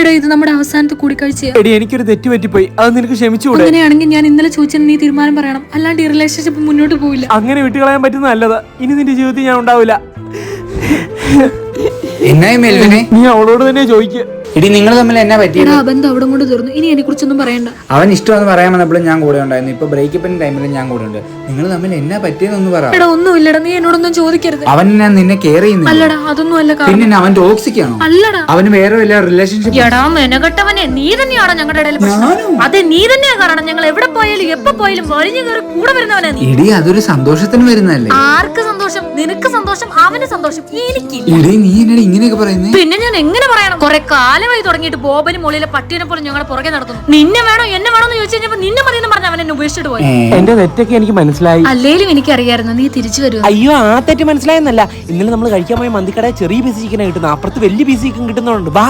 എടാ ഇത് നമ്മുടെ അവസാനത്തെ കൂടിക്കാഴ്ചയാ. എടി എനിക്കൊരു തെറ്റ് പറ്റിപ്പോയി, അത് നിനക്ക് ക്ഷമിച്ചുകൂടെ? അങ്ങനെയാണെങ്കിൽ ഞാൻ ഇന്നലെ ചോദിച്ചാൽ നീ തീരുമാനം പറയണം, അല്ലാണ്ട് ഈ റിലേഷൻഷിപ്പ് മുന്നോട്ട് പോവില്ല. അങ്ങനെ വിട്ടുകളയാൻ പറ്റുന്ന നല്ലതാ. ഇനി നിന്റെ ജീവിതത്തിൽ ഞാൻ ഉണ്ടാവില്ല. എന്നായി മെൽവിനെ? നീ അവളോട് തന്നെ ചോദിക്കുക. എടി നിങ്ങൾ തമ്മിൽ എന്നാ പറ്റിയത്? എടാ ബന്ധം അവിടെ കൊണ്ട് തീർന്നു, ഇനി എന്നെ കുറിച്ചൊന്നും പറയണ്ട. അവൻ ഇഷ്ടമെന്ന് പറയാൻ വന്നപ്പോഴും ഞാൻ കൂടെ ഉണ്ടായിരുന്നു. ഇപ്പൊ ബ്രേക്കപ്പിന്റെ ടൈമിലും ഞാൻ കൂടെ ഉണ്ട്. നിങ്ങൾ തമ്മിൽ എന്നാ പറ്റിയെന്നൊന്ന് പറ. എടാ ഒന്നുമില്ലടാ, നീ എന്നോടൊന്നും ചോദിക്കരുത്. അവൻ ഞാൻ നിന്നെ കെയർ ചെയ്യുന്നില്ല. അല്ലടാ അതൊന്നും അല്ല. പിന്നെ അവൻ ടോക്സിക് ആണോ? അല്ലടാ. അവന് വേറെ വല്ല റിലേഷൻഷിപ്പ്? എടാ മെനകെട്ടവനെ, നീ തന്നെയാണോ ഞങ്ങളുടെ ഇടയിൽ പ്രശ്നം? അതെ നീ തന്നെയാ കാരണം. ഞങ്ങൾ എവിടെ പോയാലും എപ്പോ പോയാലും വലിഞ്ഞു കയറി കൂടെ വരുന്നവനാ നീ. എടി അതൊരു സന്തോഷത്തിന് വരുന്നല്ലേ? ആർക്ക് സന്തോഷം? നിനക്ക് സന്തോഷം, അവന് സന്തോഷം, എനിക്കില്ല. എടി നീ എന്നോട് ഇങ്ങനെയൊക്കെ പറയുന്നേ? പിന്നെ ഞാൻ എങ്ങനെ പറയണം? കുറെ കാലമായി തുടങ്ങിയിട്ട് ബോബനും മുകളിലെ പട്ടീനെ പോലെ ഞങ്ങളുടെ പുറകെ നടത്തുന്നു. നിന്നെ വേണോ എന്നെ വേണോ എന്ന് ചോദിച്ചു കഴിഞ്ഞപ്പോ നിന്നെ മതിയെന്ന് പറഞ്ഞ അവൻ എന്നെ ഉപേക്ഷിച്ചിട്ട് പോയി. എന്റെ തെറ്റൊക്കെ എനിക്ക് മനസ്സിലായി. അല്ലേലും എനിക്കറിയായിരുന്നു നീ തിരിച്ചു വരുമോ. അയ്യോ ആ തെറ്റ് മനസ്സിലായെന്നല്ല. ഇന്നലെ നമ്മൾ കഴിക്കാൻ പോയ മന്തിക്കട ചെറിയ പീസ് ചിക്കനാണ് കിട്ടുന്നത്, അപ്പുറത്ത് വലിയ പീസ് ചിക്കൻ കിട്ടുന്നുണ്ട്. വാ